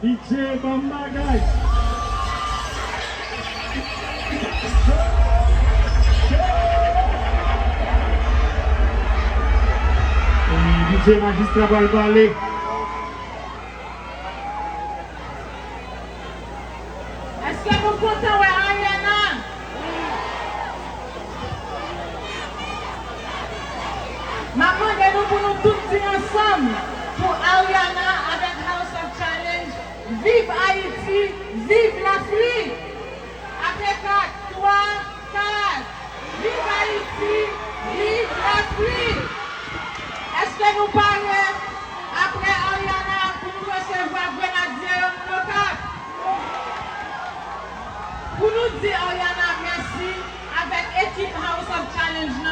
DJ Bambagay. DJ Magistrat va le parler. Est-ce que vous comptez Ariana? Maman, nous pour nous tous dire ensemble pour Ariana avec House of Challenge. Vive Haïti, vive l'Afrique. Après 4, 3, 4. Vive Haïti, vive l'Afrique. Est-ce que nous parlons après Ariana pour nous recevoir Grenadier local? Pour nous dire Ariana merci avec l'équipe House of Challenge,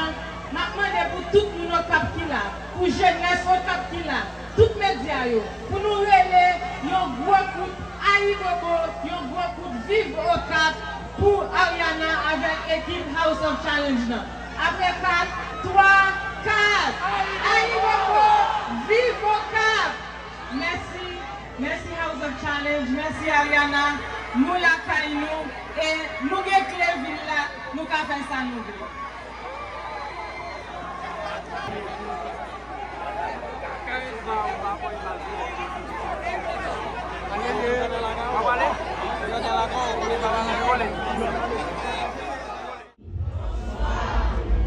maintenant pour tout le monde qui là, pour jeunesse au cap qui là, tout médias, pour nous relayer, un gros coup Aïbobo, un gros coup vive au cap pour Ariana avec l'équipe House of Challenge. Après 4, 3, 4. Aïbobo, vive au cap. Merci, merci House of Challenge, merci Ariana. Nous la caillou et nous avons clé ville là, nous avons fait ça nous.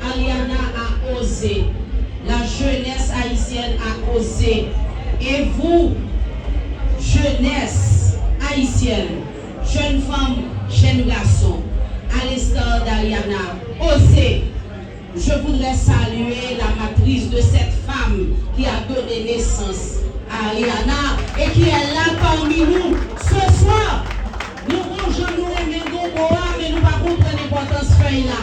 Ariana a osé, la jeunesse haïtienne a osé, et vous, jeunesse haïtienne, jeunes femmes, jeunes garçons, à l'instar d'Ariana, osez. Je voudrais saluer la matrice de cette femme qui a donné naissance à Ariana et qui est là parmi nous ce soir. Nous mangeons nous les Goboa, mais nous ne pas comprendre l'importance de là.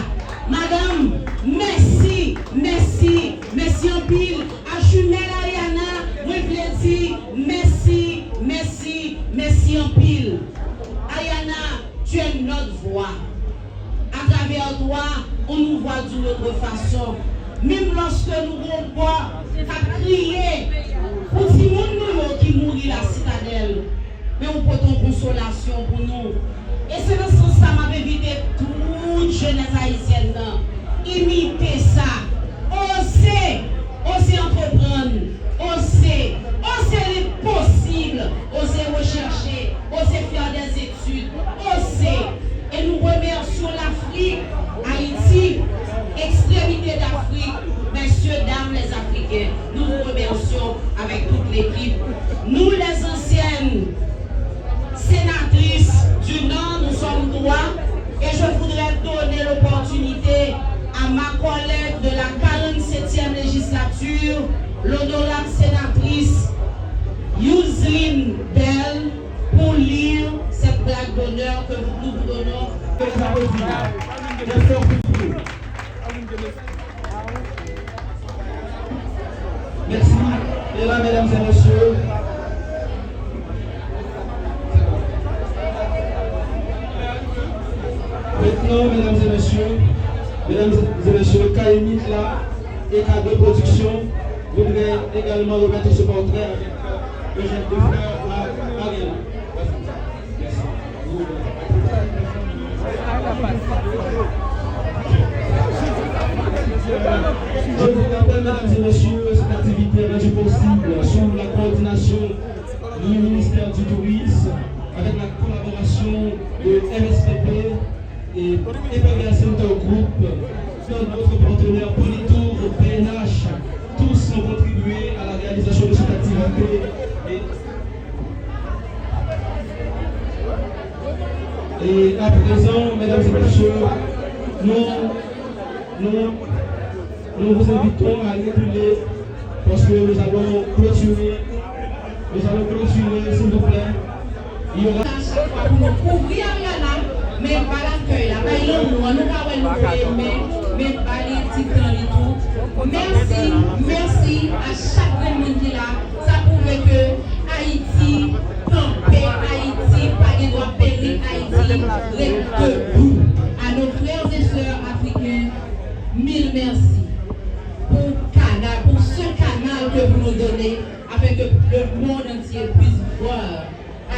Madame, merci, merci, merci en pile. À jumelle Ariana, moi je voulais dire merci, merci, merci en pile. Ariana, tu es notre voix. À travers toi, on nous voit d'une autre façon. Même lorsque nous voyons à crier pour tout le monde qui mourit la citadelle, mais on peut une consolation pour nous. Et c'est dans ce sens que ça m'a invité toute jeunesse haïtienne. Imiter ça. Osez entreprendre. Osez les possibles. Osez rechercher. Osez faire des études. Osez. Et nous remercions l'Afrique, Haïti, extrémité d'Afrique, messieurs, dames, les Africains. Nous vous remercions avec toute l'équipe. Nous, les anciennes sénatrices du Nord, nous sommes droits. Et je voudrais donner l'opportunité à ma collègue de la 47e législature, l'honorable sénatrice Yuzlin Bell, pour lire cette plaque d'honneur que nous vous donnons. Merci. Et là, mesdames et messieurs, maintenant, mesdames et messieurs, Kaimit là et K2 Production voudrait également remettre ce portrait avec le jeune de frère Ariana. Je vous rappelle, mesdames et messieurs, cette activité est rendue possible sous la coordination du ministère du Tourisme, avec la collaboration de MSPP et Epaga Center Group, notre partenaire Polytour, PNH, tous ont contribué à la réalisation de cette activité. Et à présent, mesdames et messieurs, nous vous invitons à reculer parce que nous allons clôturer, s'il vous plaît. Il y aura pour nous couvrir Ariana, mais pas l'accueil là, pas nous pas mais pas les petits temps et tout. Merci à chaque monde qui est là. Ça prouve que Haïti, campé, Haïti, pas de droit périr, Haïti, reste debout. À nos frères et sœurs africains, mille merci pour ce canal que vous nous donnez, afin que le monde entier puisse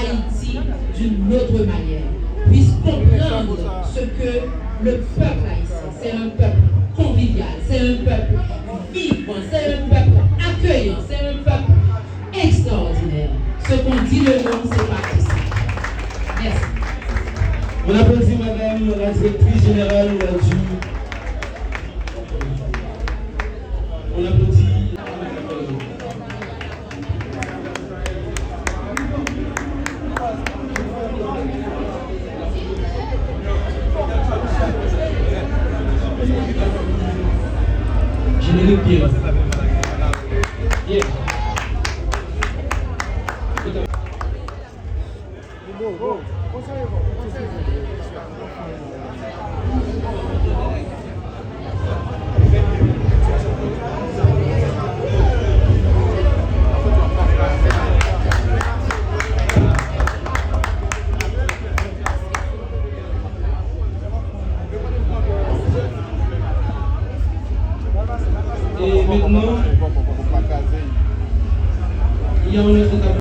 Haïti d'une autre manière, puisse comprendre ce que le peuple haïtien, c'est un peuple convivial, c'est un peuple vivant, c'est un peuple accueillant, c'est un peuple extraordinaire. Ce qu'on dit le nom, c'est parti ça. Merci. On applaudit madame la directrice générale du... On applaudit... Générique bien. Yeah. Go, go.